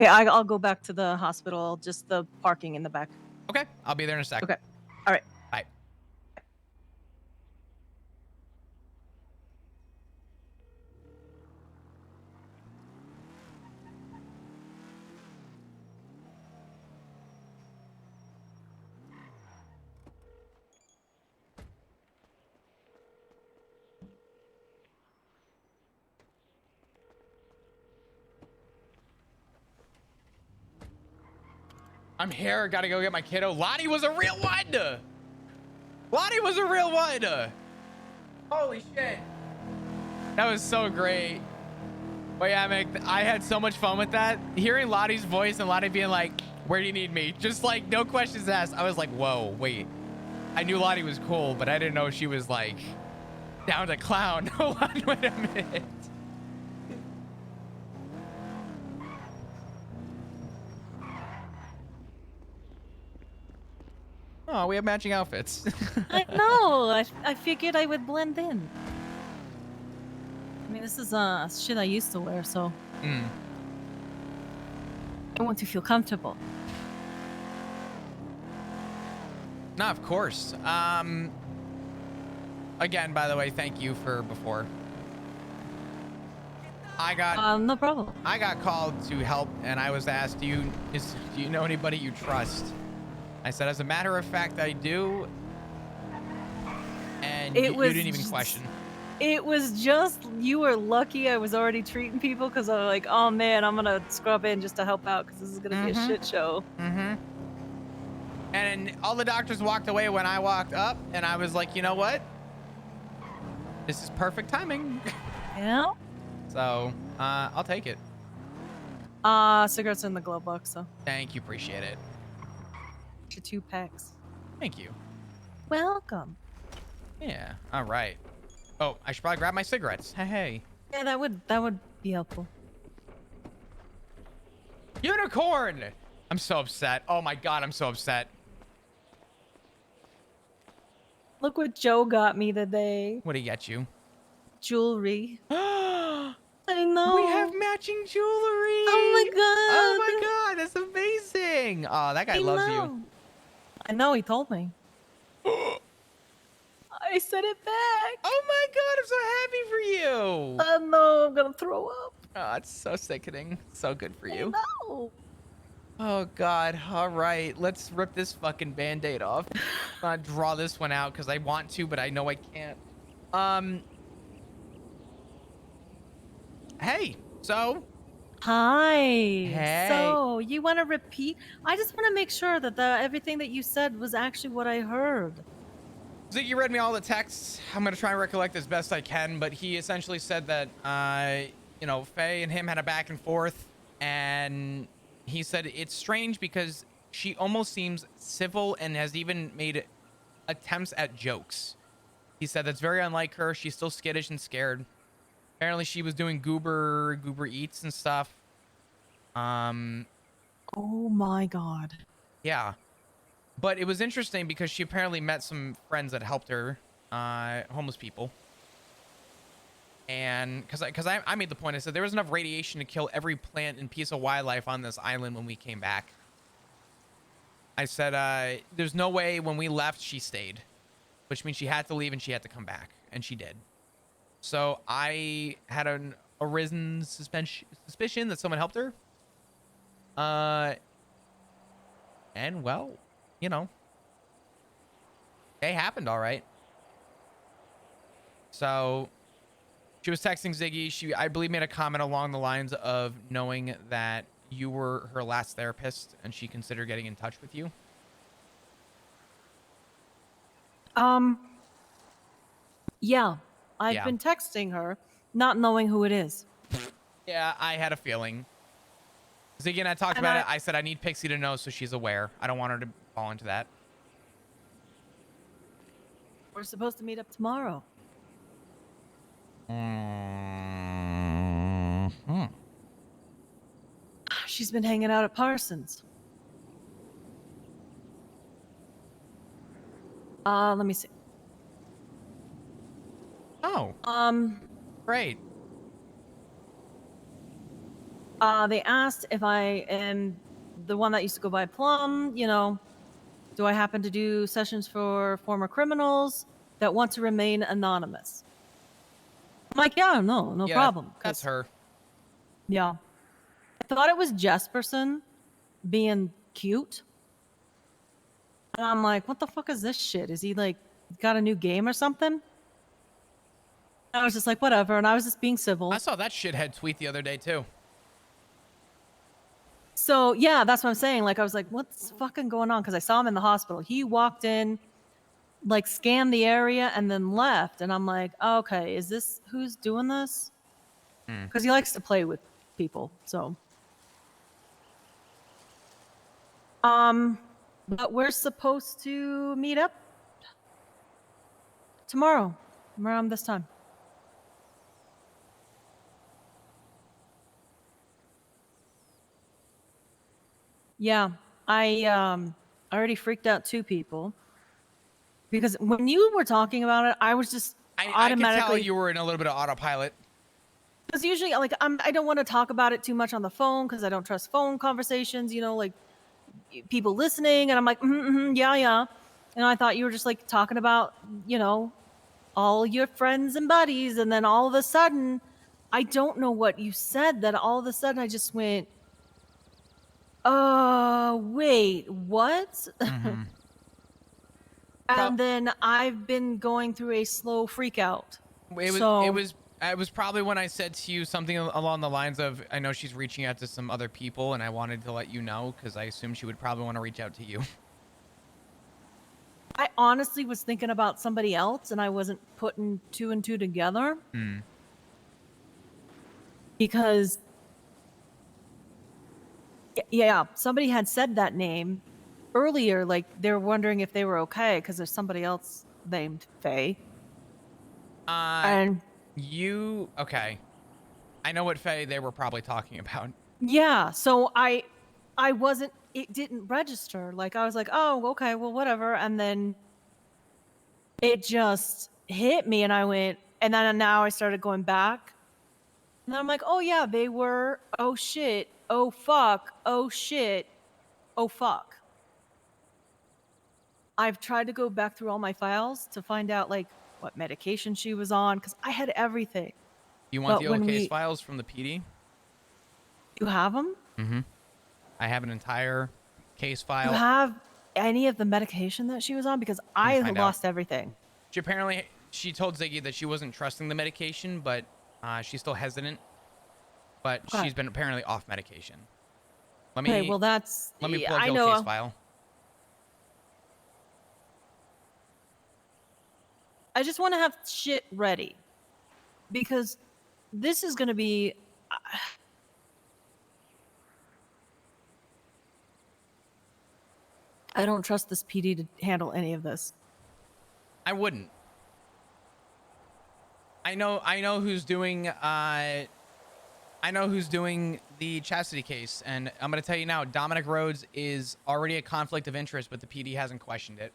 Okay, I'll go back to the hospital, just the parking in the back. Okay, I'll be there in a sec. Okay. All right. Bye. I'm here. Gotta go get my kiddo. Lottie was a real one. Lottie was a real one. Holy shit. That was so great. But yeah, Mick, I had so much fun with that. Hearing Lottie's voice and Lottie being like, where do you need me? Just like, no questions asked. I was like, whoa, wait. I knew Lottie was cool, but I didn't know she was like down to clown. Hold on, wait a minute. Oh, we have matching outfits. I know. I figured I would blend in. I mean, this is shit I used to wear, so I want to feel comfortable. No, of course. Again, by the way, thank you for before. No problem. I got called to help, and I was asked, do you know anybody you trust? I said, as a matter of fact, I do. And you didn't even question. It was just, you were lucky I was already treating people, because I was like, oh man, I'm gonna scrub in just to help out because this is gonna be a shit show. And all the doctors walked away when I walked up, and I was like, you know what? This is perfect timing. Yeah. So, I'll take it. Cigarettes in the glove box, so. Thank you, appreciate it. 2 packs. Thank you. Welcome. Yeah, all right. Oh, I should probably grab my cigarettes. Hey. Yeah, that would be helpful. Unicorn! I'm so upset. Oh my god, I'm so upset. Look what Joe got me today. What did he get you? Jewelry. I know. We have matching jewelry. Oh my god. Oh my god, that's amazing. Oh, that guy loves you. I know, he told me. I sent it back. Oh my god, I'm so happy for you. Oh no, I'm gonna throw up. Oh, it's so sickening. So good for you. I know. Oh god. All right, let's rip this fucking band-aid off. Draw this one out because I want to, but I know I can't. Hey, so. Hi. Hey. So, you want to repeat? I just want to make sure that everything that you said was actually what I heard. Ziggy read me all the texts. I'm gonna try and recollect as best I can, but he essentially said that, you know, Faye and him had a back and forth, and he said it's strange because she almost seems civil and has even made attempts at jokes. He said that's very unlike her. She's still skittish and scared. Apparently she was doing goober eats and stuff. Oh my god. Yeah. But it was interesting because she apparently met some friends that helped her, homeless people. And because I made the point, I said there was enough radiation to kill every plant and piece of wildlife on this island when we came back. I said, there's no way when we left she stayed, which means she had to leave and she had to come back, and she did. So I had an arisen suspicion that someone helped her. And well, you know, it happened all right. So she was texting Ziggy. She, I believe, made a comment along the lines of knowing that you were her last therapist and she considered getting in touch with you. Yeah. I've been texting her, not knowing who it is. Yeah, I had a feeling. Ziggy and I talked about it. I said I need Pixie to know so she's aware. I don't want her to fall into that. We're supposed to meet up tomorrow. She's been hanging out at Parsons. Let me see. Oh. Great. They asked if I am the one that used to go by Plum, you know, do I happen to do sessions for former criminals that want to remain anonymous? I'm like, yeah, no Yeah, problem. that's her. Yeah. I thought it was Jesperson being cute. And I'm like, what the fuck is this shit? Is he like got a new game or something? I was just like, whatever. And I was just being I civil. saw that shithead tweet the other day too. So yeah, that's what I'm saying. Like, I was like, what's fucking going on? Because I saw him in the hospital. He walked in, like scanned the area and then left. And I'm like, okay, is this who's doing this? Because he likes to play with people. So, but we're supposed to meet up tomorrow around this time. Yeah, I already freaked out 2 people because when you were talking about it, I was just I could tell automatically you were in a little bit of autopilot. because usually like I don't want to talk about it too much on the phone because I don't trust phone conversations. You know, like people listening, and I'm like, yeah, yeah. And I thought you were just like talking about, you know, all your friends and buddies, and then all of a sudden, I don't know what you said. That all of a sudden I just went, wait, what? Pro- And then I've been going through a slow freak out. it was it So was it was probably when I said to you something along the lines of, I know she's reaching out to some other people, and I wanted to let you know because I assumed she would probably want to reach out to you. I honestly was thinking about somebody else and I wasn't putting 2 and 2 together because yeah, somebody had said that name earlier. Like they were wondering if they were okay because there's somebody else named Faye. Uh, And you okay? I know what Faye they were probably talking about. yeah, so I wasn't. It didn't register. Like I was like, oh, okay, well, whatever. And then it just hit me, and I went. And then now I started going back, and then I'm like, oh yeah, they were. Oh shit. Oh fuck. Oh shit. Oh fuck. I've tried to go back through all my files to find out like what medication she was on because I had everything. You want But the old when case we files from the PD? you have them, I have an entire case you file. have any of the medication that she was on because Let me I find out. lost everything. She told Ziggy that she wasn't trusting the medication, but she's still hesitant. But Okay. she's been apparently off medication. Let Okay, me well that's let me pull up I the old case know. file. I just want to have shit ready because this is going to be I don't trust this PD to handle any of this. I wouldn't. I know who's doing the chastity case, and I'm gonna tell you now, Dominic Rhodes is already a conflict of interest, but the PD hasn't questioned it.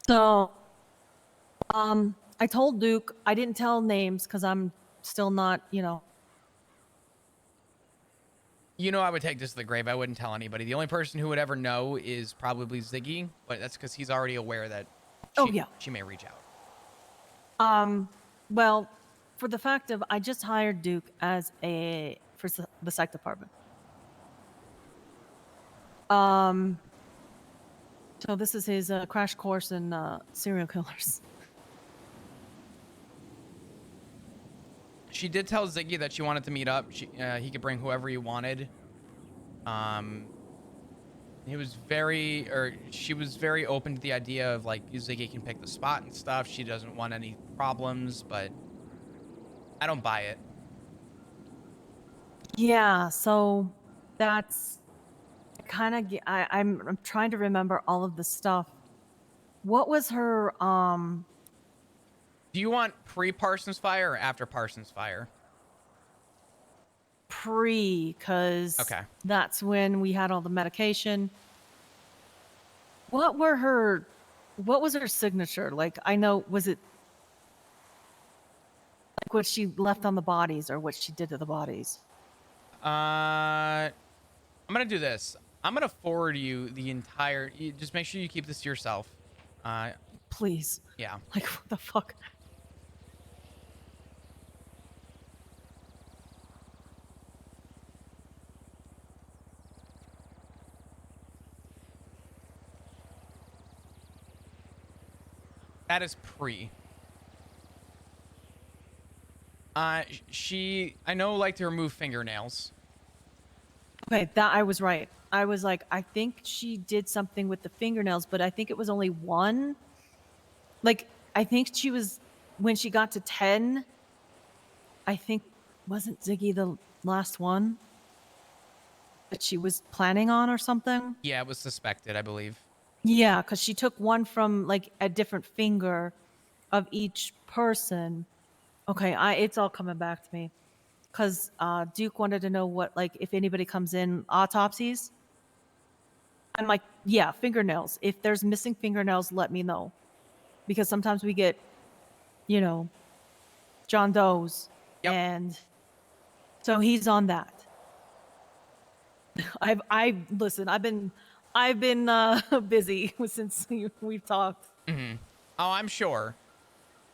So, I told Duke I didn't tell names because I'm still not, you know. You know, I would take this to the grave. I wouldn't tell anybody. The only person who would ever know is probably Ziggy, but that's because he's already aware that Oh yeah. she may reach out. Well, for the fact of I just hired Duke as the psych department. So this is his crash course in serial killers. She did tell Ziggy that she wanted to meet up. He could bring whoever he wanted. He was she was very open to the idea of like Ziggy can pick the spot and stuff. She doesn't want any problems, but I don't buy it. Yeah, so that's kind of I'm trying to remember all of the stuff. What was her Do you want pre Parsons Fire or after Parsons Fire? because Okay. that's when we had all the medication. What was her signature? Like, I know, was it like what she left on the bodies or what she did to the bodies? I'm gonna do this. I'm gonna forward you the entire. Just make sure you keep this to yourself. Uh, Please. yeah. Like, what the fuck? That is pre. She, I know, liked to remove fingernails. Okay, that I was right. I was like, I think she did something with the fingernails, but I think it was only one. Like, I think she was, when she got to 10, I think, wasn't Ziggy the last one that she was planning on or something? Yeah, it was suspected, I believe. Yeah, because she took one from like a different finger of each person. Okay, it's all coming back to me. Because Duke wanted to know what, like, if anybody comes in autopsies. I'm like, yeah, fingernails. If there's missing fingernails, let me know. Because sometimes we get, you know, John Doe's. Yep. And so he's on that. Listen, I've been busy since we've talked. Mm-hmm. Oh, I'm sure.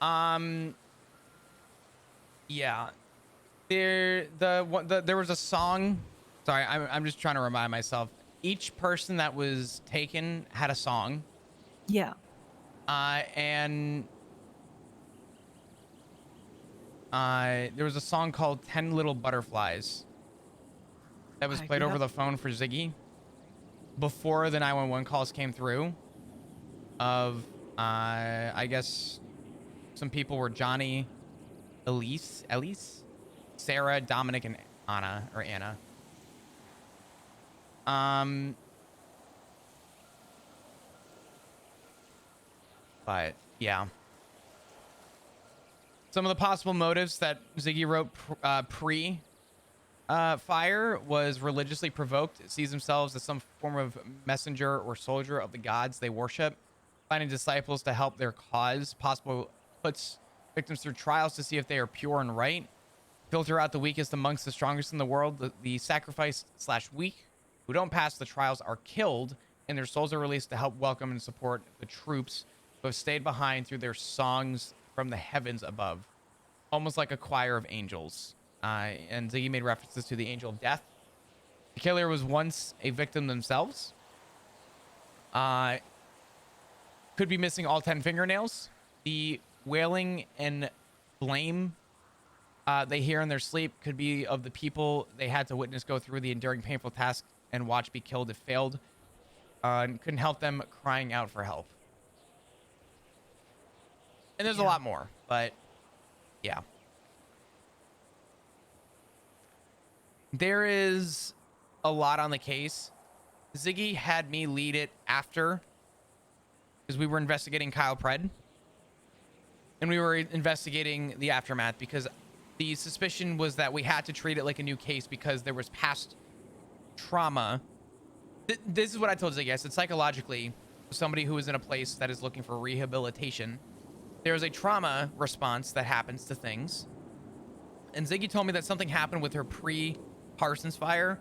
Um, yeah. There was a song. Sorry, I'm just trying to remind myself. Each person that was taken had a song. Yeah. And there was a song called 10 Little Butterflies that was Okay, played over the phone for Ziggy before the 911 calls came through of, I guess some people were Johnny, Elise, Sarah, Dominic, and Anna. Um, but yeah. Some of the possible motives that Ziggy wrote pre fire was religiously provoked. It sees themselves as some form of messenger or soldier of the gods they worship, finding disciples to help their cause. Possible puts victims through trials to see if they are pure and right. Filter out the weakest amongst the strongest in the world. The sacrifice / weak who don't pass the trials are killed, and their souls are released to help welcome and support the troops who have stayed behind through their songs from the heavens above, almost like a choir of angels. And Ziggy made references to the angel of death. The killer was once a victim themselves. Could be missing all 10 fingernails. The wailing and blame they hear in their sleep could be of the people they had to witness go through the enduring painful task and watch be killed if failed. And couldn't help them crying out for help. And there's a lot more, but yeah. There is a lot on the case. Ziggy had me lead it after, because we were investigating Kyle Pred. And we were investigating the aftermath because the suspicion was that we had to treat it like a new case because there was past trauma. This is what I told Ziggy. I said psychologically, somebody who is in a place that is looking for rehabilitation, there is a trauma response that happens to things. And Ziggy told me that something happened with her pre-Parsons fire,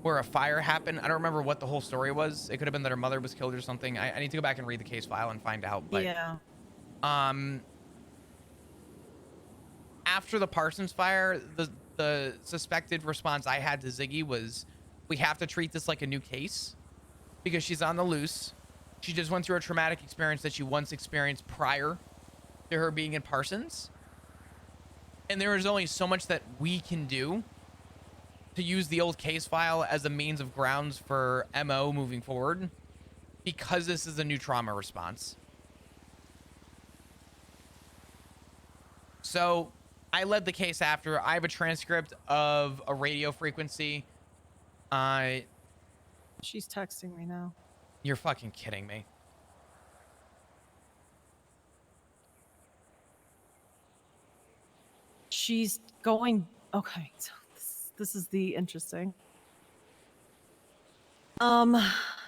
where a fire happened. I don't remember what the whole story was. It could have been that her mother was killed or something. I need to go back and read the case file and find out. But yeah. After the Parsons fire, the suspected response I had to Ziggy was, we have to treat this like a new case because she's on the loose. She just went through a traumatic experience that she once experienced prior to her being in Parsons. And there is only so much that we can do to use the old case file as a means of grounds for MO moving forward because this is a new trauma response. So I led the case after. I have a transcript of a radio frequency. She's texting me now. You're fucking kidding me. She's going. Okay, so This is the interesting.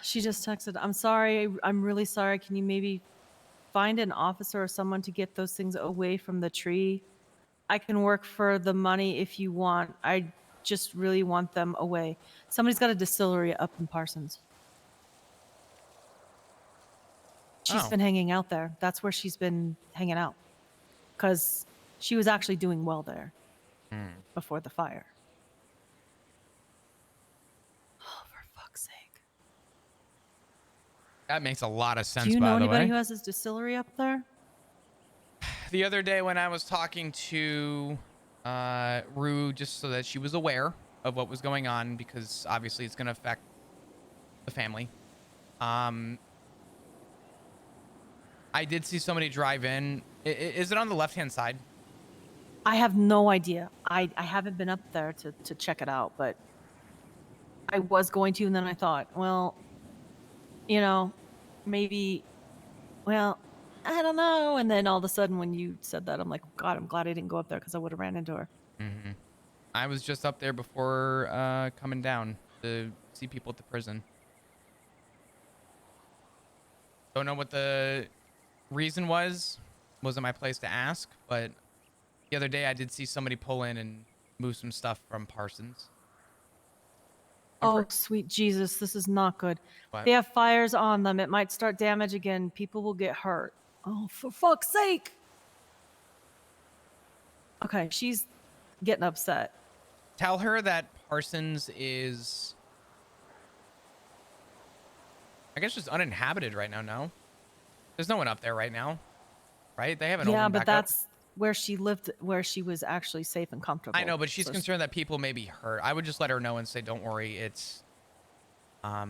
She just texted, I'm sorry. I'm really sorry. Can you maybe find an officer or someone to get those things away from the tree? I can work for the money if you want. I just really want them away. Somebody's got a distillery up in Parsons. She's been hanging out there. That's where she's been hanging out. Because she was actually doing well there before the fire. Oh, for fuck's sake. That makes a lot of sense, Do you by know the anybody way. who has his distillery up there? The other day when I was talking to Rue, just so that she was aware of what was going on, because obviously it's going to affect the family. I did see somebody drive in. Is it on the left-hand side? I have no idea. I haven't been up there to check it out, but I was going to, and then I thought, well, maybe, well, I don't know. And then all of a sudden when you said that, I'm like, God, I'm glad I didn't go up there because I would have ran into her. Mm-hmm. I was just up there before coming down to see people at the prison. Don't know what the reason was. Wasn't my place to ask, but the other day I did see somebody pull in and move some stuff from Parsons. Oh, sweet Jesus, this is not good. What? They have fires on them. It might start damage again. People will get hurt. Oh, for fuck's sake. Okay, she's getting upset. Tell her that Parsons is, I guess, just uninhabited right now. No, there's no one up there right now, right? They haven't. Yeah, opened but back that's where she lived, where she was actually safe and comfortable. I know, but she's concerned that people may be hurt. I would just let her know and say, don't worry. It's, the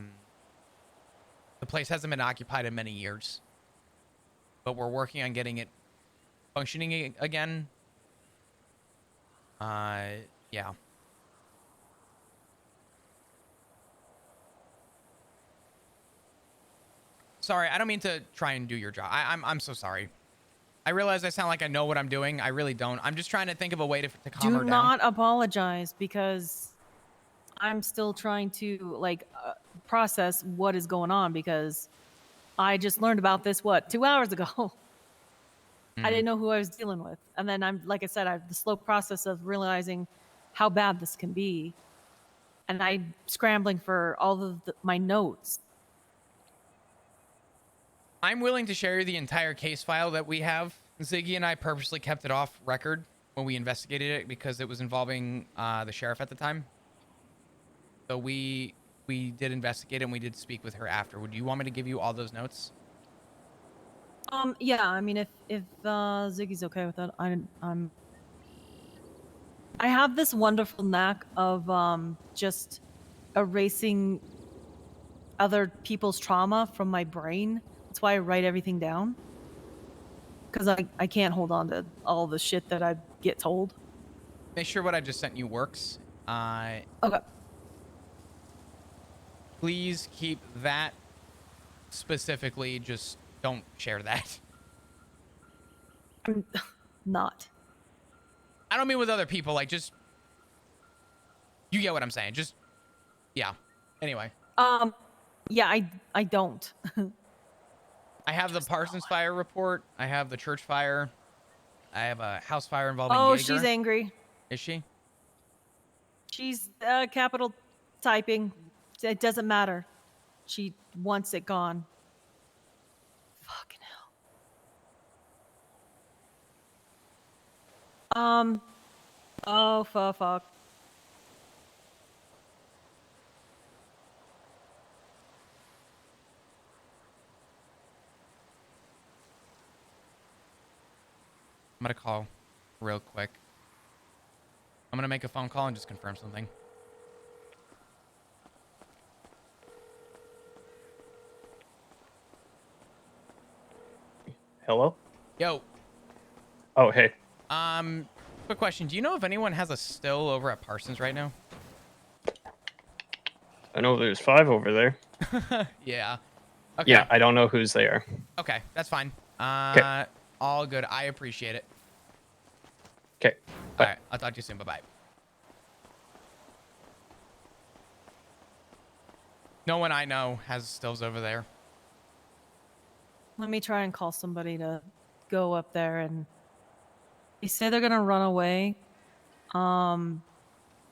place hasn't been occupied in many years, but we're working on getting it functioning again. Yeah. Sorry, I don't mean to try and do your job. I'm so sorry. I realize I sound like I know what I'm doing. I really don't. I'm just trying to think of a way to calm her down. Do not apologize, because I'm still trying to process what is going on, because I just learned about this 2 hours ago. I didn't know who I was dealing with, and then like I said, I have the slow process of realizing how bad this can be, and I'm scrambling for all of my notes. I'm willing to share the entire case file that we have. Ziggy and I purposely kept it off record when we investigated it because it was involving the sheriff at the time. So we did investigate it and we did speak with her after. Would you want me to give you all those notes? Yeah. I mean, if Ziggy's okay with that, I have this wonderful knack of just erasing other people's trauma from my brain. That's why I write everything down, because I can't hold on to all the shit that I get told. Make sure what I just sent you works. Okay. Please keep that specifically. Just don't share that. I'm not. I don't mean with other people. Like, just, you get what I'm saying. Just, yeah. Anyway. Yeah, I don't. I have the Parsons fire report. I have the church fire. I have a house fire involving Oh, Jaeger. she's angry. Is she? She's capital typing. It doesn't matter. She wants it gone. Fucking hell. Oh, fuck. I'm gonna call real quick. I'm gonna make a phone call and just confirm something. Hello? Yo. Oh, hey. Quick question. Do you know if anyone has a still over at Parsons right now? I know there's 5 over there. Yeah. Okay. Yeah, I don't know whose they are. Okay, that's fine. Okay. All good. I appreciate it. Okay. All right. I'll talk to you soon. Bye-bye. No one I know has stills over there. Let me try and call somebody to go up there, and they say they're gonna run away.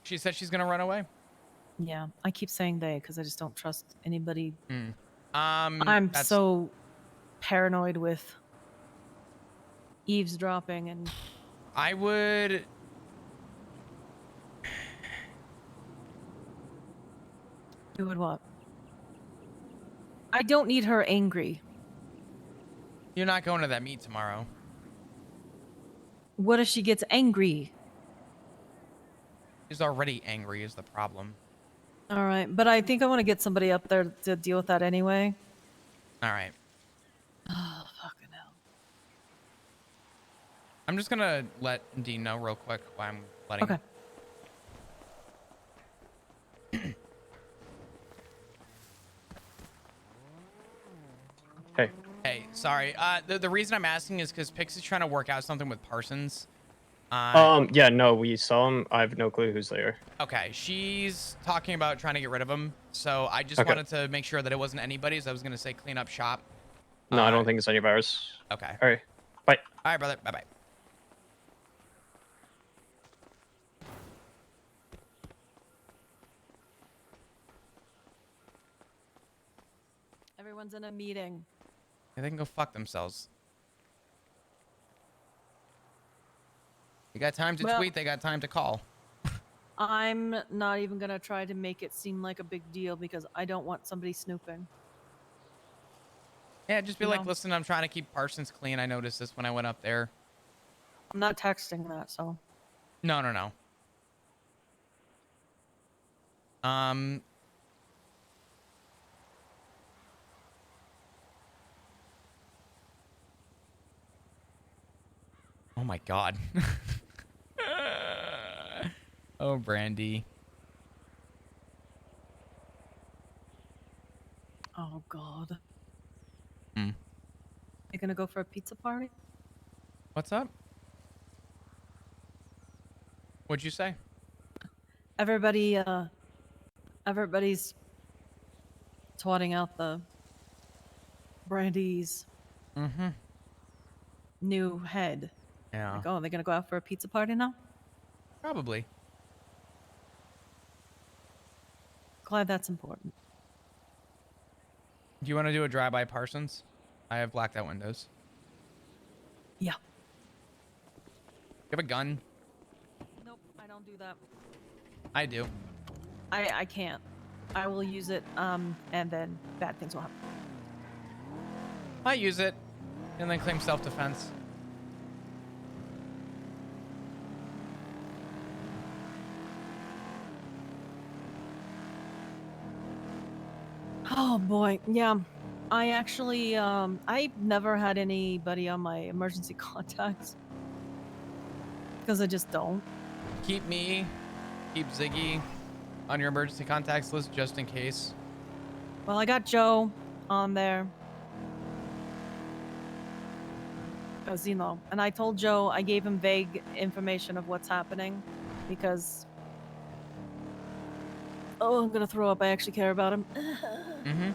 She said she's gonna run away. Yeah, I keep saying they because I just don't trust anybody. Hmm. I'm That's so paranoid with eavesdropping and I would. doing what? I don't need her angry. You're not going to that meet tomorrow. What if she gets angry? She's already angry is the problem. All right, but I think I want to get somebody up there to deal with that anyway. All right. Oh, fucking hell. I'm just gonna let Dean know real quick why I'm letting Okay. Hey. Hey, sorry. The reason I'm asking is because Pixie's trying to work out something with Parsons. Yeah, no, we saw him. I have no clue who's there. Okay, she's talking about trying to get rid of him. So I just Okay. wanted to make sure that it wasn't anybody's. I was gonna say clean up shop. No, I don't think it's any of ours. Okay. All right. Bye. All right, brother. Bye bye. Everyone's in a meeting. Yeah, they can go fuck themselves. You got time to Well- tweet. They got time to call. I'm not even gonna try to make it seem like a big deal because I don't want somebody snooping. Yeah, just be You like, know. listen, I'm trying to keep Parsons clean. I noticed this when I went up there. I'm not texting that, so. No, no, no. Oh my God. Oh, Brandy. Oh God. Hmm. You gonna go for a pizza party? What's up? What'd you say? Everybody, everybody's twatting out the Brandy's new head. Yeah, Like, oh, they're gonna go out for a pizza party now? probably. Glad that's important. Do you want to do a drive-by Parsons? I have blacked out windows. Yeah. You have a gun? Nope, I don't do that. I do. I can't. I will use it, and then bad things will happen. I use it and then claim self-defense. Oh boy, yeah. I actually, I never had anybody on my emergency contacts because I just don't. Keep me, keep Ziggy on your emergency contacts list just in case. Well, I got Joe on there. Because, you know, and I told Joe, I gave him vague information of what's happening because. Oh, I'm gonna throw up. I actually care about him. Mm-hmm.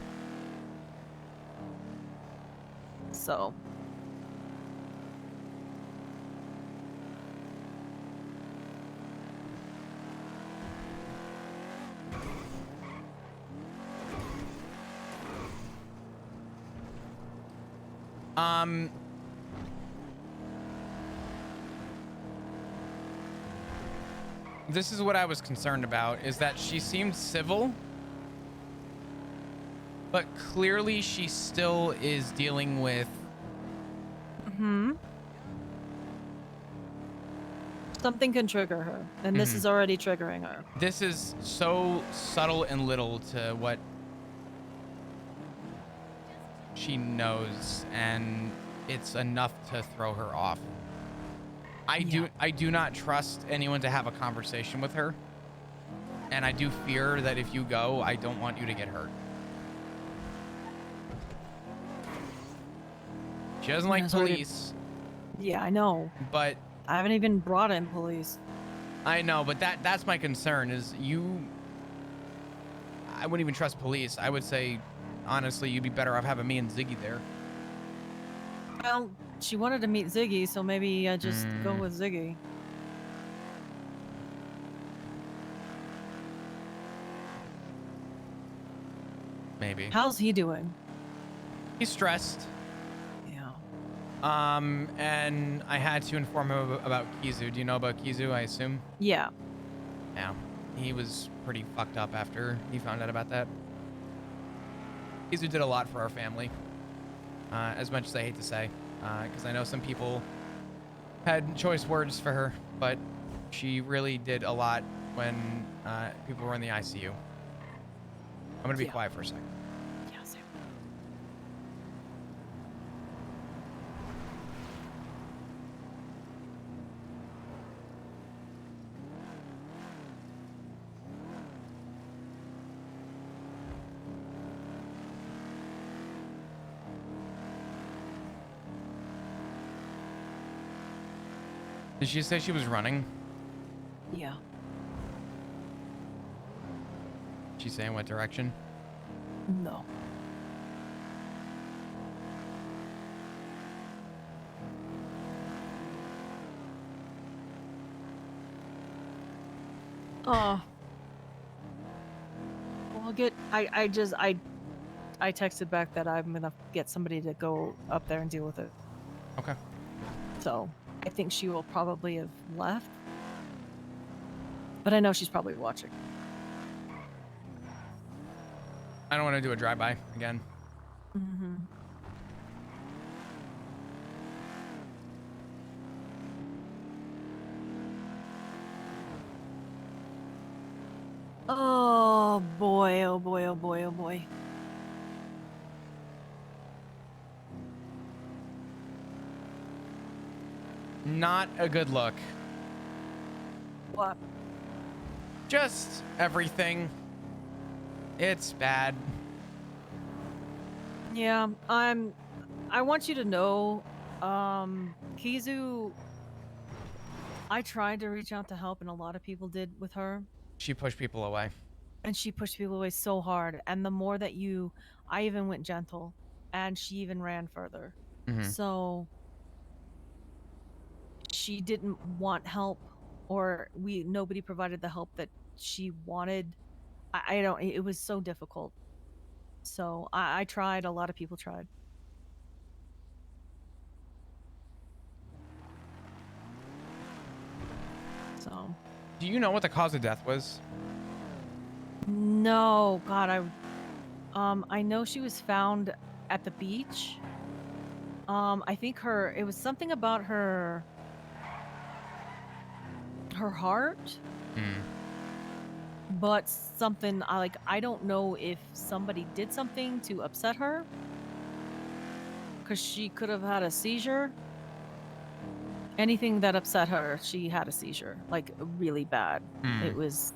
So. This is what I was concerned about, is that she seemed civil, but clearly she still is dealing with... Something can trigger her, and this is already triggering her. This is so subtle and little to what she knows, and it's enough to throw her off. I do not trust anyone to have a conversation with her, and I do fear that if you go, I don't want you to get hurt. She doesn't like That's already- police, Yeah, I know. but I haven't even brought in police. I know, but that's my concern is I wouldn't even trust police. I would say, honestly, you'd be better off having me and Ziggy there. Well, she wanted to meet Ziggy, so maybe just go Mm. with Ziggy. Maybe. How's he doing? He's stressed. Yeah. And I had to inform him about Kizu. Do you know about Kizu, I assume? Yeah. Yeah. He was pretty fucked up after he found out about that. Kizu did a lot for our family. As much as I hate to say. Because I know some people had choice words for her, but she really did a lot when people were in the ICU. I'm gonna be quiet for a second. Yeah, same. Did she say she was running? Yeah. She say in what direction? No. I'll get. I texted back that I'm gonna get somebody to go up there and deal with it. Okay. So I think she will probably have left, but I know she's probably watching. I don't want to do a drive-by again. Mm-hmm. Oh boy, oh boy, oh boy, oh boy. Not a good look. What? Just everything. It's bad. Yeah, I want you to know, Kizu, I tried to reach out to help and a lot of people did with her. She pushed people away. And she pushed people away so hard. And the more that I even went gentle and she even ran further. Mm-hmm. So she didn't want help, or nobody provided the help that she wanted. I don't, it was so difficult. So I tried, a lot of people tried. So. Do you know what the cause of death was? No, God, I know she was found at the beach. I think it was something about her heart, but something I don't know if somebody did something to upset her, because she could have had a seizure. Anything that upset her, she had a seizure, like really bad. It was.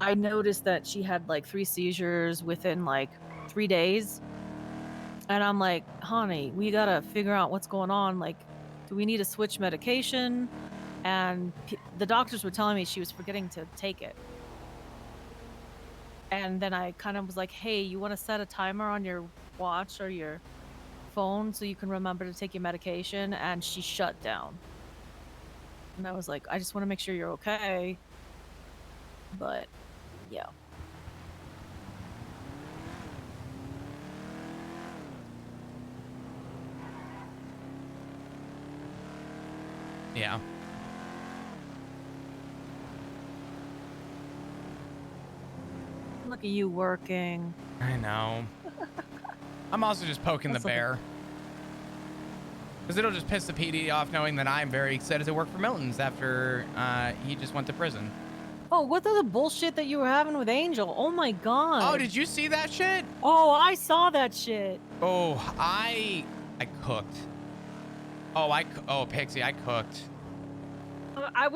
I noticed that she had like 3 seizures within like 3 days. And I'm like, honey, we gotta figure out what's going on. Like, do we need to switch medication? And the doctors were telling me she was forgetting to take it. And then I kind of was like, hey, you want to set a timer on your watch or your phone so you can remember to take your medication? And she shut down. And I was like, I just want to make sure you're okay. But yeah. Yeah. Look at you working. I know. I'm also just poking the That's okay. bear. Because it'll just piss the PD off knowing that I'm very excited to work for Milton's after he just went to prison. Oh, what the bullshit that you were having with Angel? Oh my god. Oh, did you see that shit? Oh, I saw that shit. Oh, I cooked. Oh, Pixie, I cooked. I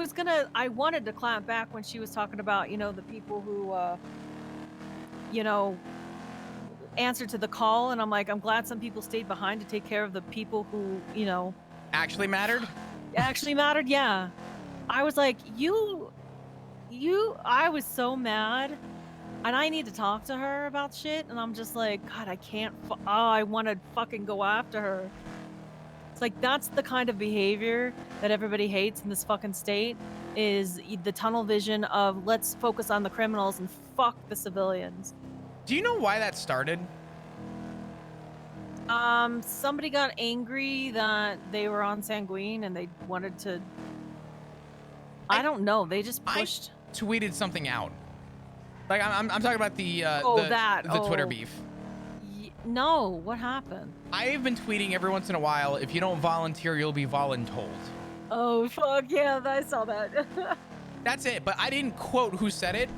wanted to clamp back when she was talking about, the people who, answered to the call. And I'm like, I'm glad some people stayed behind to take care of the people who, Actually mattered? actually mattered. Yeah. I was like, I was so mad. and I need to talk to her about shit, and I'm just like, God, I can't. I want to fucking go after her. It's like that's the kind of behavior that everybody hates in this fucking state. Is the tunnel vision of let's focus on the criminals and fuck the civilians. Do you know why that started? Somebody got angry that they were on Sanguine and they wanted to. I don't know. They just pushed. I tweeted something out. Like I'm talking about the Twitter beef. No, what happened? I've been tweeting every once in a while. If you don't volunteer, you'll be voluntold. Oh fuck yeah! I saw that. That's it. But I didn't quote who said it.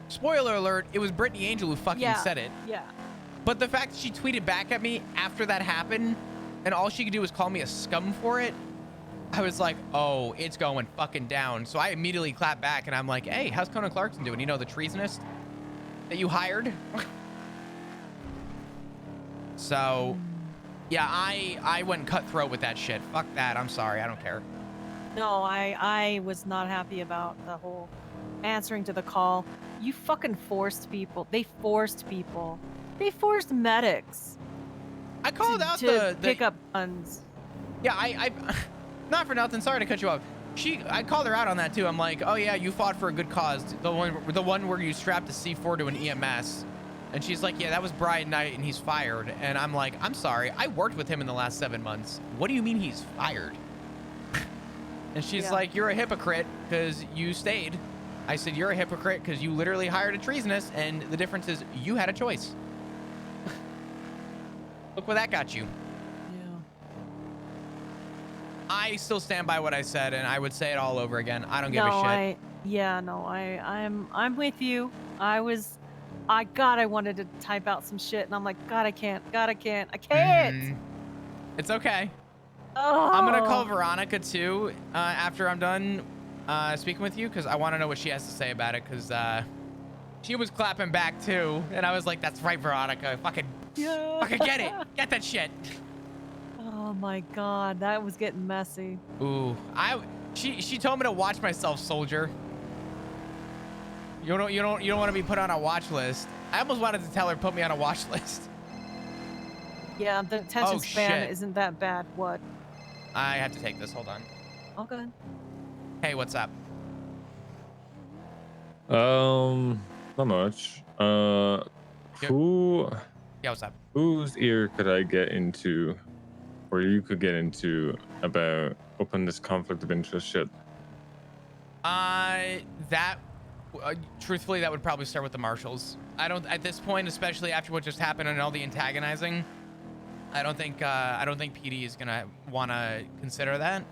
Spoiler alert: it was Brittany Angel who fucking said it. Yeah. But the fact that she tweeted back at me after that happened, and all she could do was call me a scum for it, I was like, oh, it's going fucking down. So I immediately clapped back, and I'm like, hey, how's Conan Clarkson doing? You know, the treasonist that you hired? So, yeah, I went cutthroat with that shit. Fuck that. I'm sorry. I don't care. No, I was not happy about the whole answering to the call. You fucking forced people. They forced people. They forced medics. I called out to pick up guns. Yeah, I not for nothing. Sorry to cut you off. I called her out on that too. I'm like, oh yeah, you fought for a good cause. The one where you strapped a C4 to an EMS. And she's like, yeah, that was Brian Knight and he's fired. And I'm like, I'm sorry. I worked with him in the last 7 months. What do you mean he's fired? And she's like, you're a hypocrite because you stayed. I said, you're a hypocrite because you literally hired a treasonous. And the difference is you had a choice. Look where that got you. Yeah. I still stand by what I said, and I would say it all over again. I don't give a shit. I'm with you. I wanted to type out some shit, and I'm like, God, I can't. I can't. It's okay. Oh. I'm gonna call Veronica too after I'm done speaking with you, because I want to know what she has to say about it, because she was clapping back too, and I was like, that's right, Veronica. Fucking get it. Get that shit. Oh my God, that was getting messy. Ooh, she told me to watch myself, soldier. You don't want to be put on a watch list. I almost wanted to tell her put me on a watch list. Yeah, the attention span isn't that bad. What? I have to take this. Hold on. Okay. Hey, what's up? Not much. Who? Yeah, what's up? Whose ear could I get into, or you could get into about open this conflict of interest shit? Truthfully, that would probably start with the marshals. I don't, at this point, especially after what just happened and all the antagonizing, I don't think PD is gonna want to consider that.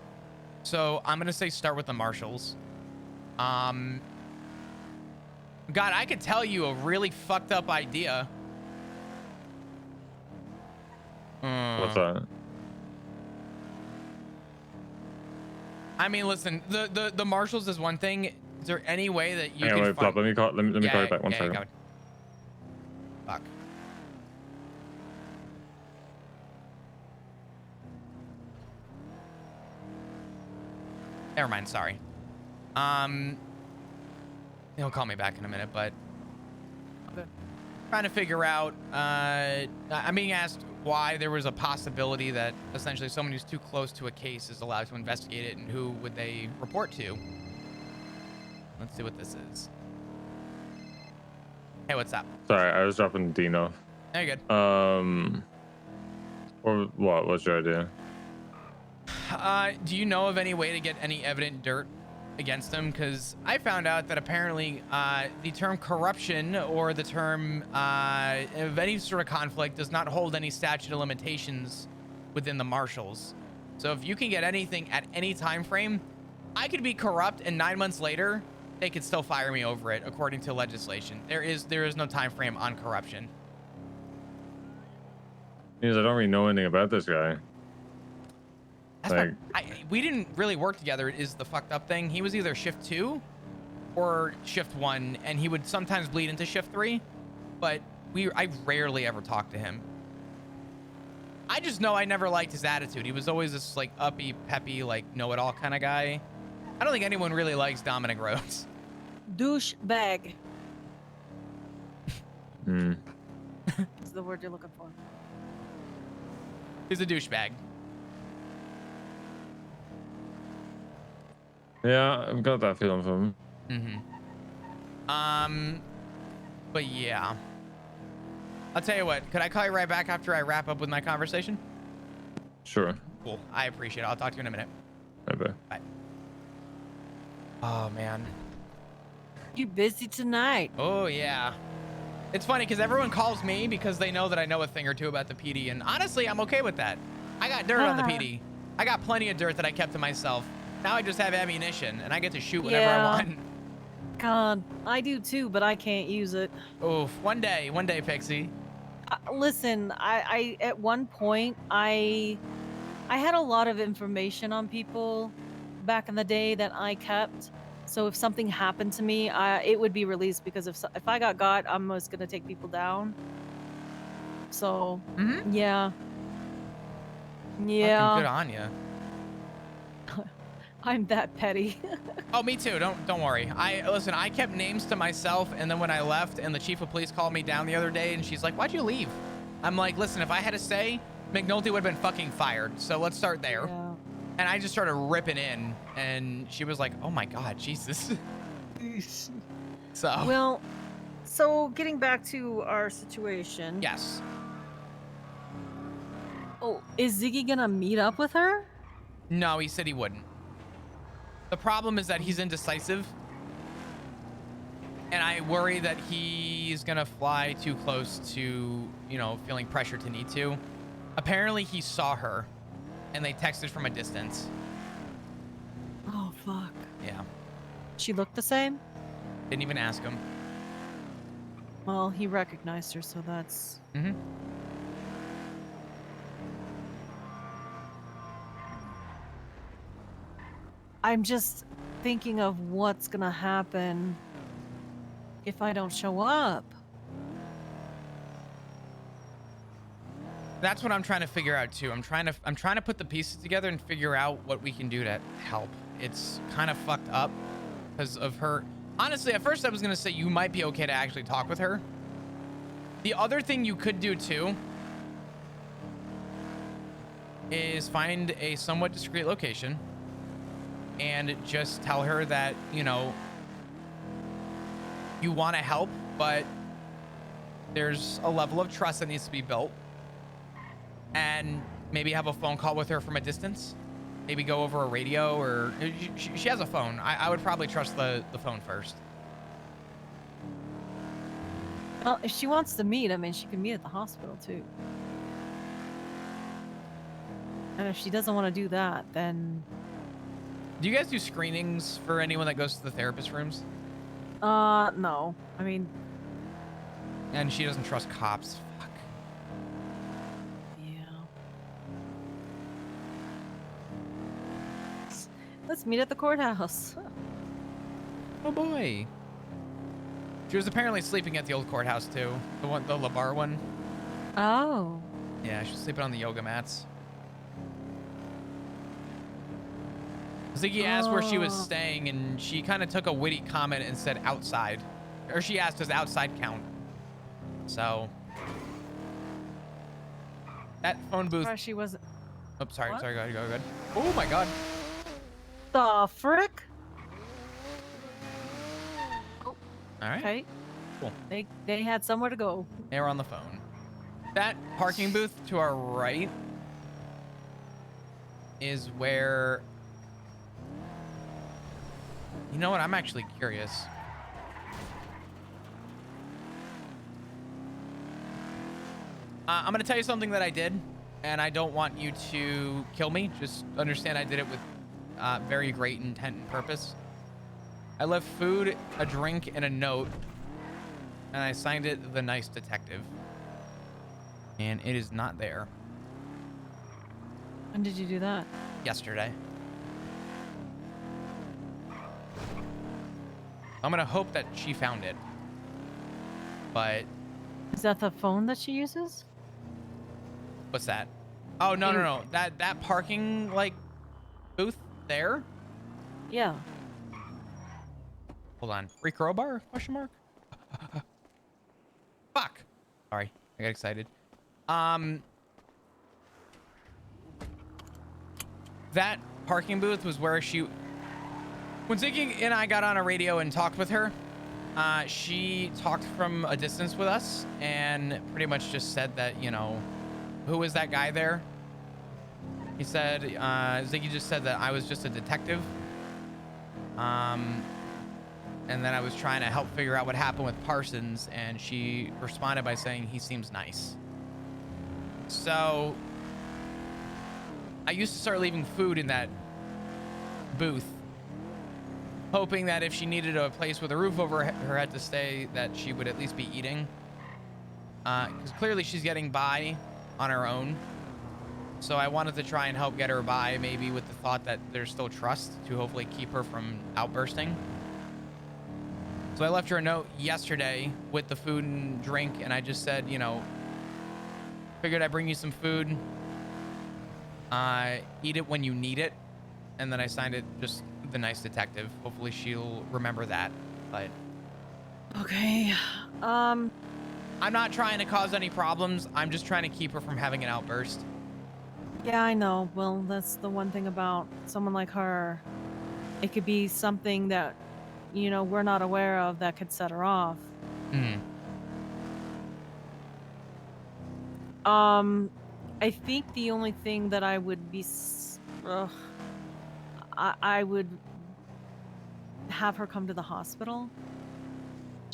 So I'm gonna say start with the marshals. God, I could tell you a really fucked up idea. What's that? I mean, listen, the marshals is one thing. Is there any way that you can find... Let me call you back 1 second. Fuck. Never mind, sorry. He'll call me back in a minute, but trying to figure out, I'm being asked why there was a possibility that essentially someone who's too close to a case is allowed to investigate it, and who would they report to? Let's see what this is. Hey, what's up? Sorry, I was dropping Dino. No, you're good. Or what? What's your idea? Do you know of any way to get any evident dirt against him? Because I found out that apparently the term corruption or the term of any sort of conflict does not hold any statute of limitations within the marshals. So if you can get anything at any time frame, I could be corrupt and 9 months later they could still fire me over it according to legislation. There is no time frame on corruption. Because I don't really know anything about this guy. That's we didn't really work together is the fucked up thing. He was either shift 2 or shift 1, and he would sometimes bleed into shift 3, but I rarely ever talked to him. I just know I never liked his attitude. He was always this like uppy, peppy, like know-it-all kind of guy. I don't think anyone really likes Dominic Rhodes. Douchebag. Mm. Is the word you're looking for. He's a douchebag. Yeah, I've got that feeling from him. But yeah. I'll tell you what. Could I call you right back after I wrap up with my conversation? Sure. Cool. I appreciate it. I'll talk to you in a minute. Bye-bye. Bye. Oh, man. You busy tonight? Oh, yeah. It's funny because everyone calls me because they know that I know a thing or two about the PD. And honestly, I'm okay with that. I got dirt on the PD. I got plenty of dirt that I kept to myself. Now I just have ammunition and I get to shoot whenever I want. God, I do too, but I can't use it. Oof. One day, Pixie. Listen, I at one point I had a lot of information on people back in the day that I kept. So if something happened to me, it would be released because if I got, I'm just gonna take people down. So yeah. Fucking good on you. I'm that petty. Oh, me too. Don't worry. Listen, I kept names to myself, and then when I left and the chief of police called me down the other day and she's like, "Why'd you leave?" I'm like, "Listen, if I had a say, McNulty would have been fucking fired. So let's start there." Yeah. And I just started ripping in, and she was like, "Oh my God, Jesus." So. Well, so getting back to our situation. Yes. Oh, is Ziggy gonna meet up with her? No, he said he wouldn't. The problem is that he's indecisive. And I worry that he's gonna fly too close to, you know, feeling pressure to need to. Apparently he saw her and they texted from a distance. Oh, fuck. Yeah. She looked the same? Didn't even ask him. Well, he recognized her, so that's... Mm-hmm. I'm just thinking of what's gonna happen if I don't show up. That's what I'm trying to figure out too. I'm trying to put the pieces together and figure out what we can do to help. It's kind of fucked up because of her. Honestly, at first I was gonna say you might be okay to actually talk with her. The other thing you could do too is find a somewhat discreet location and just tell her that, you know, you want to help, but there's a level of trust that needs to be built. And maybe have a phone call with her from a distance. Maybe go over a radio, or she has a phone. I would probably trust the phone first. Well, if she wants to meet, I mean, she can meet at the hospital too. And if she doesn't want to do that, then... Do you guys do screenings for anyone that goes to the therapist rooms? No. I mean... And she doesn't trust cops. Fuck. Yeah. Let's meet at the courthouse. Oh boy. She was apparently sleeping at the old courthouse too. The LeVar one. Oh. Yeah, she was sleeping on the yoga mats. Ziggy asked where she was staying, and she kind of took a witty comment and said outside. Or she asked, does outside count? So. That phone booth. She wasn't... Oh, sorry, What? sorry, go ahead. Oh my God. The frick? All right. Okay. Cool. They had somewhere to go. They were on the phone. That parking booth to our right is where... You know what? I'm actually curious. I'm going to tell you something that I did, and I don't want you to kill me. Just understand I did it with very great intent and purpose. I left food, a drink, and a note, and I signed it The Nice Detective. And it is not there. When did you do that? Yesterday. I'm gonna hope that she found it. But Is that the phone that she uses? what's that? Oh no. That parking like booth there? Yeah. Hold on. Free crowbar? Question mark? Fuck. Sorry, I got excited. That parking booth was where when Ziggy and I got on a radio and talked with her, she talked from a distance with us and pretty much just said that, you know, who was that guy there? He said, Ziggy just said that I was just a detective. And then I was trying to help figure out what happened with Parsons, and she responded by saying he seems nice. So I used to start leaving food in that booth, hoping that if she needed a place with a roof over her head to stay, that she would at least be eating. Because clearly she's getting by on her own. So I wanted to try and help get her by, maybe with the thought that there's still trust to hopefully keep her from outbursting. So I left her a note yesterday with the food and drink, and I just said, you know, figured I'd bring you some food. Eat it when you need it. And then I signed it just the nice detective. Hopefully she'll remember that. But Okay. I'm not trying to cause any problems. I'm just trying to keep her from having an outburst. Yeah, I know. Well, that's the one thing about someone like her. It could be something that, you know, we're not aware of that could set her off. I think the only thing that I would be, I would have her come to the hospital.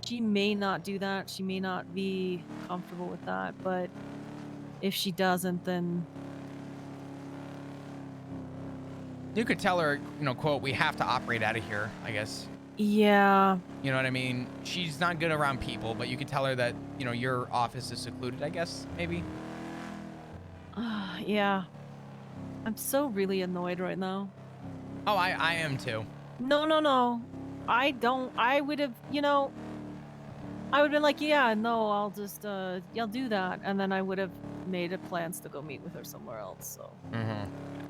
She may not do that. She may not be comfortable with that, but if she doesn't, then You could tell her, you know, quote, we have to operate out of here, I guess. yeah. You know what I mean? She's not good around people, but you could tell her that, you know, your office is secluded, I guess, maybe. Yeah. I'm so really annoyed right now. Oh, I am too. No. I don't. I would have, you know, I would have been like, yeah, no, I'll just, I'll do that. And then I would have made plans to go meet with her somewhere else. So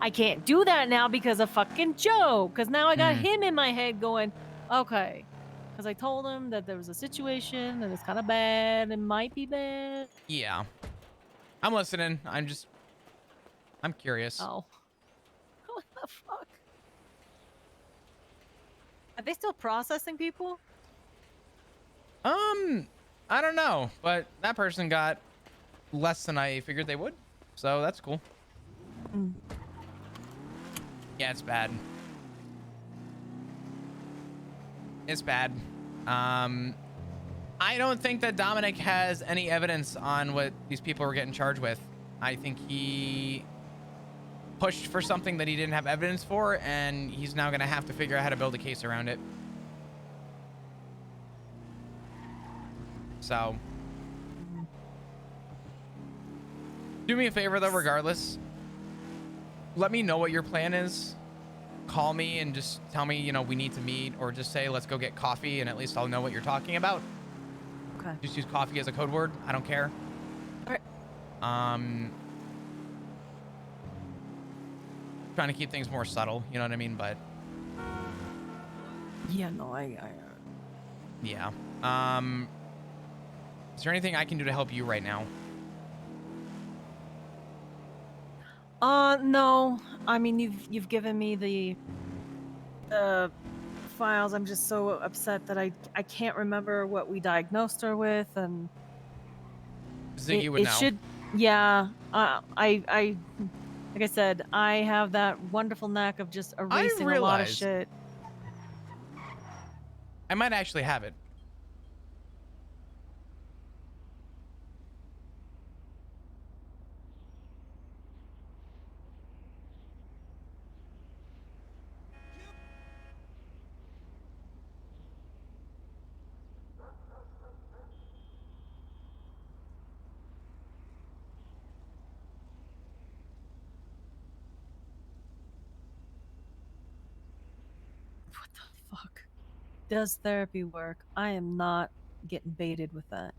I can't do that now because of fucking Joe. Because now I got him in my head going, okay. Because I told him that there was a situation and it's kind of bad. It might be bad. Yeah. I'm listening. I'm curious. Oh. What the fuck? Are they still processing people? I don't know, but that person got less than I figured they would. So that's cool. Yeah, it's bad. It's bad. I don't think that Dominic has any evidence on what these people were getting charged with. I think he pushed for something that he didn't have evidence for, and he's now going to have to figure out how to build a case around it. So, do me a favor though, regardless. Let me know what your plan is. Call me and just tell me, you know, we need to meet, or just say, let's go get coffee, and at least I'll know what you're talking about. Okay. Just use coffee as a code word. I don't care. All right. Trying to keep things more subtle, you know what I mean? But Yeah, no, yeah. Is there anything I can do to help you right now? No. I mean, you've given me the files. I'm just so upset that I can't remember what we diagnosed her with, and Ziggy would know. should. Yeah. I like I said, I have that wonderful knack of just erasing a lot of shit. I might actually have it. What the fuck? Does therapy work? I am not getting baited with that.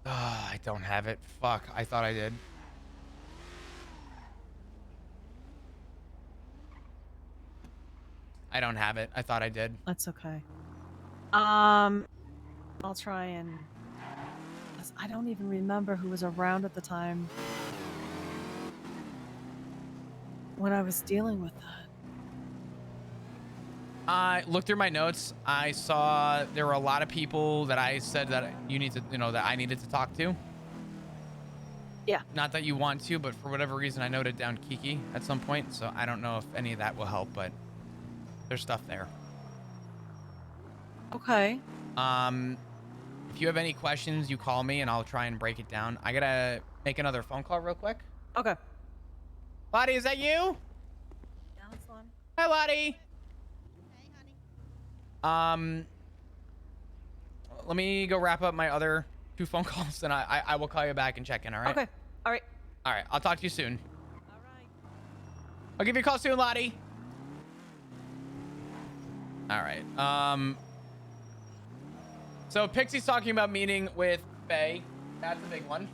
I don't have it. Fuck. I thought I did. I I don't have it. I thought I did. That's okay. I'll try and. I don't even remember who was around at the time when I was dealing with that. I looked through my notes. I saw there were a lot of people that I said that you need to, that I needed to talk to. Yeah. Not that you want to, but for whatever reason, I noted down Kiki at some point. So I don't know if any of that will help, but there's stuff there. Okay. If you have any questions, you call me and I'll try and break it down. I gotta make another phone call real quick. Okay. Lottie, is that you? Yeah, that's fine. Hi, Lottie. Hey, honey. Let me go wrap up my other 2 phone calls, and I will call you back and check in. All right. Okay. All right. All right. I'll talk to you soon. All right. I'll give you a call soon, Lottie. All right. So Pixie's talking about meeting with Faye. That's a big one.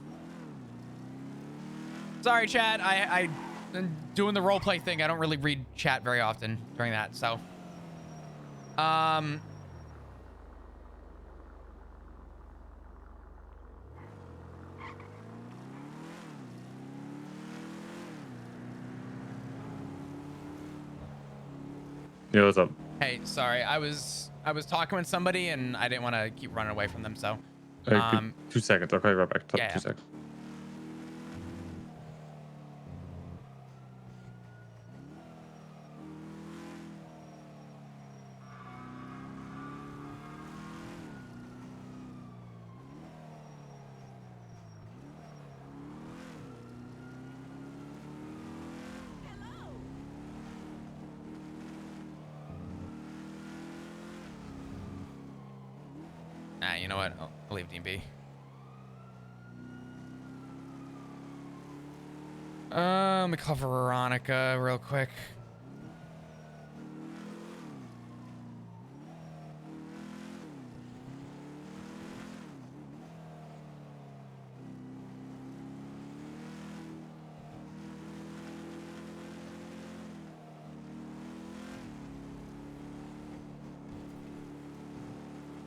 Sorry, chat. I'm doing the roleplay thing. I don't really read chat very often during that. So, Yeah, what's up? hey, sorry. I was talking with somebody and I didn't want to keep running away from them. So, Hey, 2 seconds. I'll call you right back. yeah. 2 seconds. Nah, you know what? I'll leave Dean B. Let me call Veronica real quick.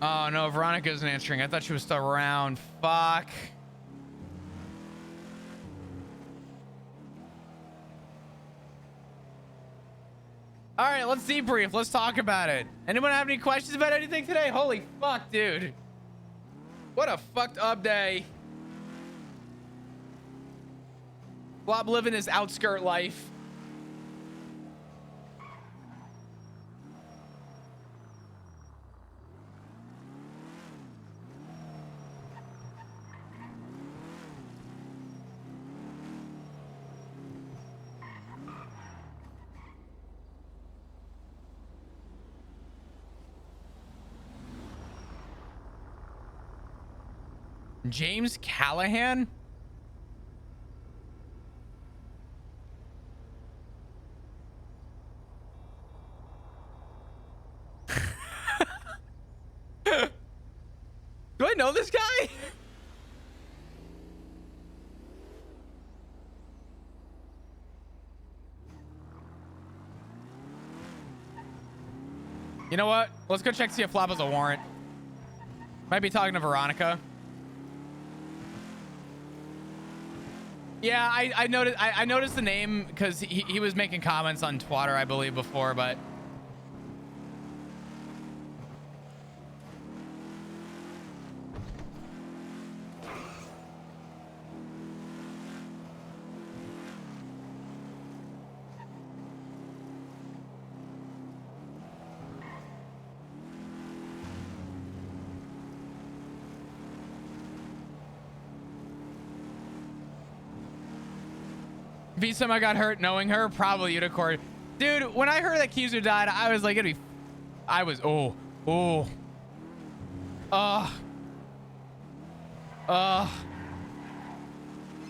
Oh no, Veronica isn't answering. I thought she was still around. Fuck. All right, let's debrief. Let's talk about it. Anyone have any questions about anything today? Holy fuck, dude. What a fucked up day. Blob living his outskirt life. James Callahan? Do I know this guy? You know what? Let's go check see if Flop has a warrant. Might be talking to Veronica. Yeah, I noticed the name because he was making comments on Twitter, I believe, before, but if he somehow got hurt knowing her, probably Unicorn. Dude, when I heard that Keezer died, I was like,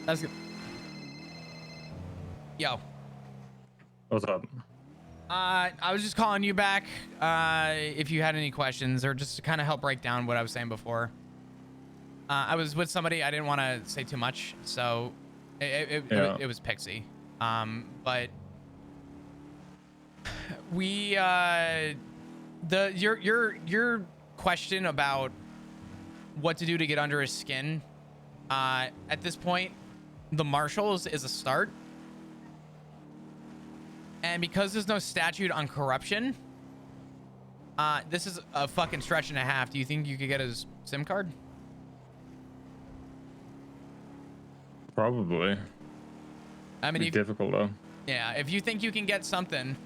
that's good. Yo. What's up? I was just calling you back if you had any questions or just to kind of help break down what I was saying before. I was with somebody. I didn't want to say too much, so it was Pixie. But we your question about what to do to get under his skin, at this point, the marshals is a start. And because there's no statute on corruption, this is a fucking stretch and a half. Do you think you could get his SIM card? Probably. I mean, Be difficult though. yeah, if you think you can get something,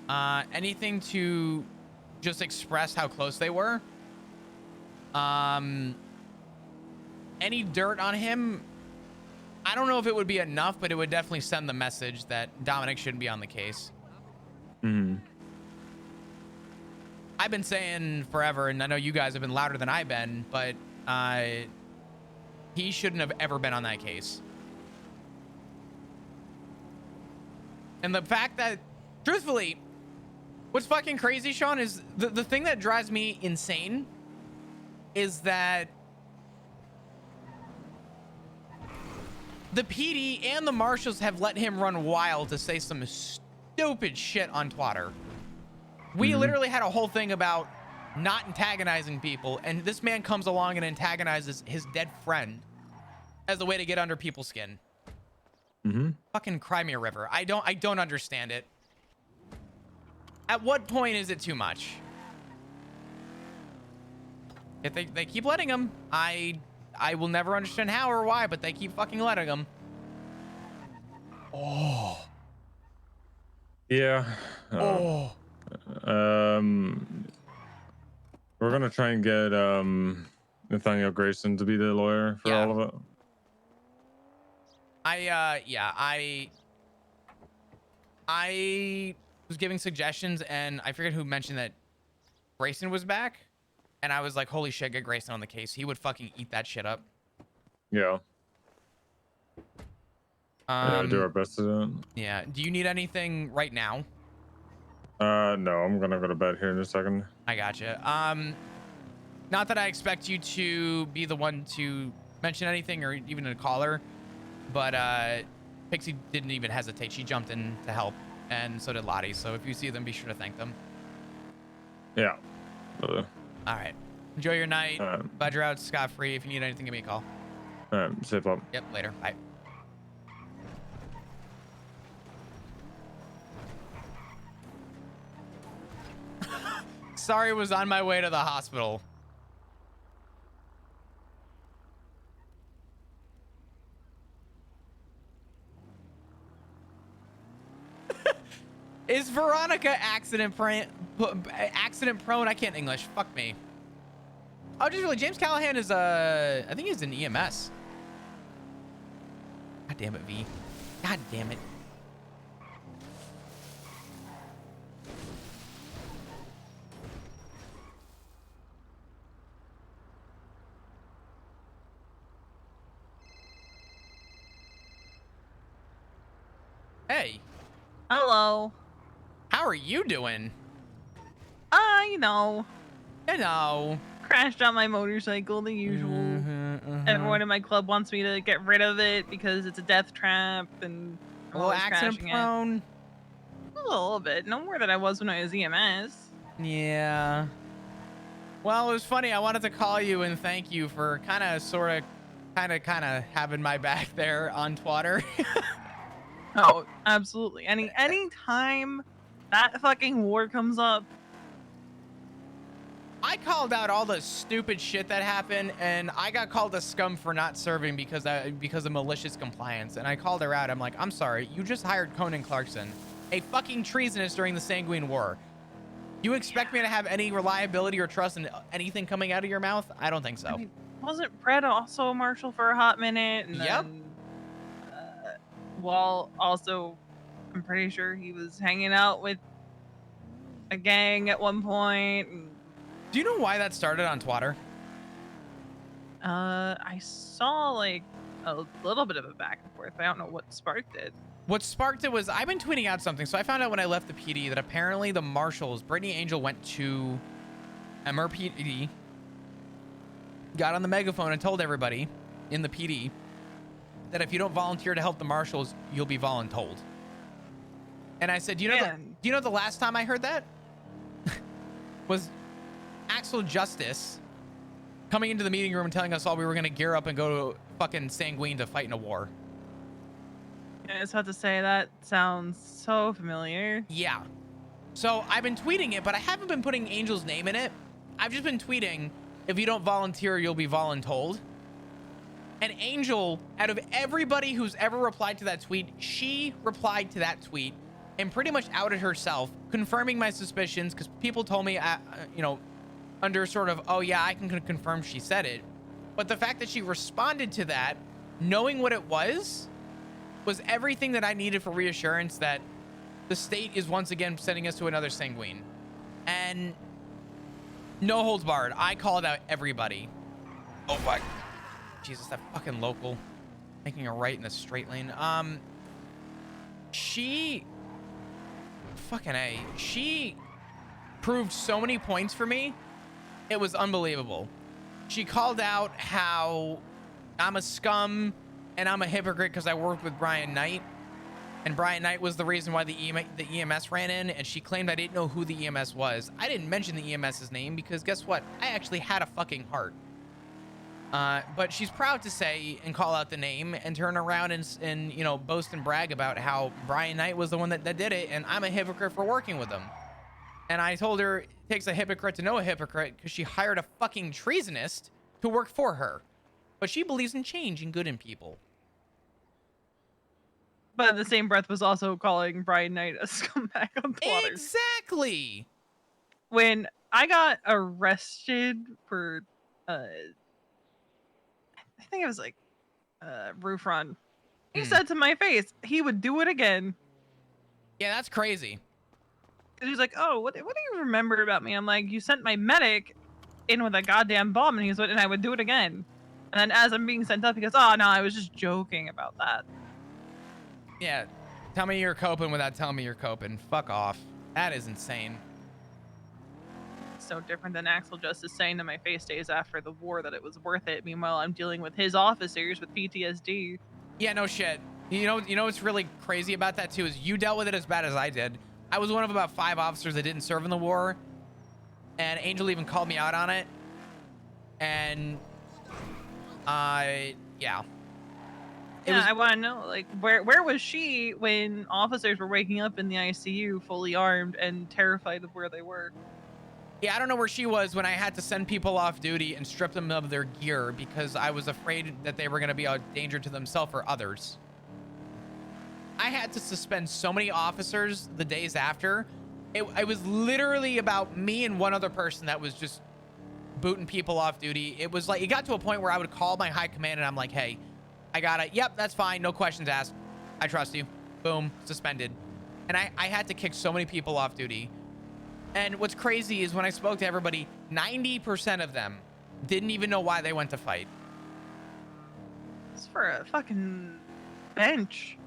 anything to just express how close they were, any dirt on him, I don't know if it would be enough, but it would definitely send the message that Dominic shouldn't be on the case. I've been saying forever, and I know you guys have been louder than I've been, but he shouldn't have ever been on that case. And the fact that, truthfully, what's fucking crazy, Sean, is the thing that drives me insane is that the PD and the marshals have let him run wild to say some stupid shit on Twitter. We literally had a whole thing about not antagonizing people, and this man comes along and antagonizes his dead friend as a way to get under people's skin. Fucking cry me a river. I don't understand it. At what point is it too much? If they keep letting him, I will never understand how or why, but they keep fucking letting him. Oh. Yeah. Oh. We're gonna try and get Nathaniel Grayson to be the lawyer for all of it. I was giving suggestions, and I forget who mentioned that Grayson was back, and I was like, holy shit, get Grayson on the case. He would fucking eat that shit up. Yeah. Do our best to do it. Yeah. Do you need anything right now? No, I'm gonna go to bed here in a second. I gotcha. Not that I expect you to be the one to mention anything or even a caller, but Pixie didn't even hesitate. She jumped in to help, and so did Lottie. So if you see them, be sure to thank them. Yeah. All right. Enjoy your night. Glad you're out scot-free. If you need anything, give me a call. All right. Safe up. Yep. Later. Bye. Sorry, was on my way to the hospital. Is Veronica accident prone? I can't English. Fuck me. Oh, just really, James Callahan is I think he's in EMS. God damn it, V. God damn it. Hey. Hello. How are you doing? You know. You know. Crashed on my motorcycle, the usual. Everyone in my club wants me to get rid of it because it's a death trap and I'm A little always accident crashing prone. it. A little bit. No more than I was when I was EMS. Yeah. Well, it was funny. I wanted to call you and thank you for kind of having my back there on Twitter. Oh, absolutely. Any time that fucking war comes up. I called out all the stupid shit that happened, and I got called a scum for not serving because of malicious compliance. And I called her out. I'm like, I'm sorry. You just hired Conan Clarkson, a fucking treasonous during the Sanguine War. You expect me to have any reliability or trust in anything coming out of your mouth? I don't think so. I mean, wasn't Fred also a marshal for a hot minute? And Yep. Then, well, also, I'm pretty sure he was hanging out with a gang at one point. And, Do you know why that started on Twitter? I saw like a little bit of a back and forth. I don't know what sparked it. What sparked it was I've been tweeting out something. So I found out when I left the PD that apparently the marshals, Brittany Angel, went to MRPD, got on the megaphone and told everybody in the PD that if you don't volunteer to help the marshals, you'll be voluntold. And I said, do you know the last time I heard that was Axel Justice coming into the meeting room and telling us all we were going to gear up and go to fucking Sanguine to fight in a war. I was about to say, that sounds so familiar. Yeah. So I've been tweeting it, but I haven't been putting Angel's name in it. I've just been tweeting, if you don't volunteer, you'll be voluntold. And Angel, out of everybody who's ever replied to that tweet, she replied to that tweet and pretty much outed herself, confirming my suspicions, because people told me, you know, under sort of, oh yeah, I can confirm she said it. But the fact that she responded to that, knowing what it was everything that I needed for reassurance that the state is once again sending us to another Sanguine. And no holds barred, I called out everybody. Oh fuck. Jesus, that fucking local making a right in the straight lane. She fucking A. She proved so many points for me. It was unbelievable. She called out how I'm a scum and I'm a hypocrite because I worked with Brian Knight. And Brian Knight was the reason why the EMS ran in, and she claimed I didn't know who the EMS was. I didn't mention the EMS's name because guess what? I actually had a fucking heart. But she's proud to say and call out the name and turn around and you know, boast and brag about how Brian Knight was the one that did it, and I'm a hypocrite for working with him. And I told her it takes a hypocrite to know a hypocrite because she hired a fucking treasonist to work for her. But she believes in change and good in people. But in the same breath was also calling Brian Knight a scumbag on Twitter. Exactly. When I got arrested for, I think it was like, roof run, he said to my face he would do it again. Yeah, that's crazy. He's like, oh, what do you remember about me? I'm like, you sent my medic in with a goddamn bomb, and and I would do it again. And then as I'm being sent up, he goes, oh no, I was just joking about that. Yeah, tell me you're coping without telling me you're coping. Fuck off. That is insane. So different than Axel Justice saying to my face days after the war that it was worth it. Meanwhile, I'm dealing with his officers with PTSD. Yeah, no shit. You know what's really crazy about that too is you dealt with it as bad as I did. I was one of about 5 officers that didn't serve in the war, and Angel even called me out on it. And yeah. I want to know, like, where was she when officers were waking up in the ICU fully armed and terrified of where they were? Yeah, I don't know where she was when I had to send people off duty and strip them of their gear because I was afraid that they were going to be a danger to themselves or others. I had to suspend so many officers the days after. It was literally about me and one other person that was just booting people off duty. It was like, it got to a point where I would call my high command and I'm like, hey, I got it. Yep, that's fine. No questions asked. I trust you. Boom, suspended. And I had to kick so many people off duty. And what's crazy is when I spoke to everybody, 90% of them didn't even know why they went to fight. It's for a fucking bench.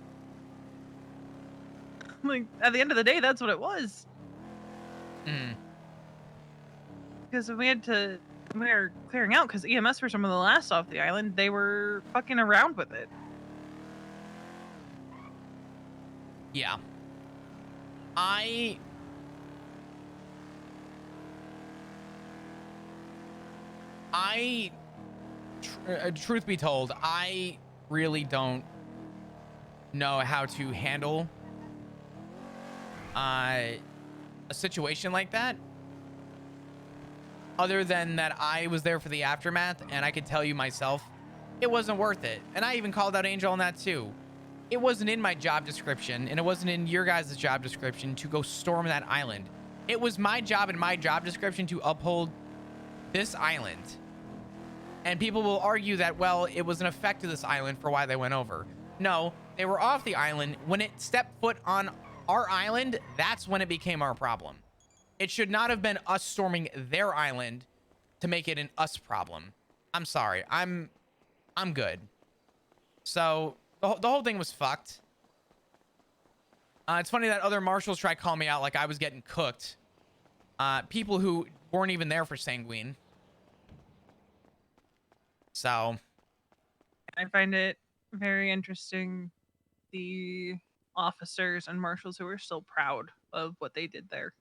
Like, at the end of the day, that's what it was. Because we were clearing out because EMS were some of the last off the island. They were fucking around with it. Yeah. Truth be told, I really don't know how to handle a situation like that. Other than that, I was there for the aftermath, and I could tell you myself, it wasn't worth it. And I even called out Angel on that too. It wasn't in my job description, and it wasn't in your guys' job description to go storm that island. It was my job and my job description to uphold this island. And people will argue that, well, it was an effect to this island for why they went over. No, they were off the island. When it stepped foot on our island, that's when it became our problem. It should not have been us storming their island to make it an us problem. I'm sorry. I'm good. So the whole thing was fucked. It's funny that other marshals tried calling me out like I was getting cooked. People who weren't even there for Sanguine. So I find it very interesting, the officers and marshals who are still proud of what they did there.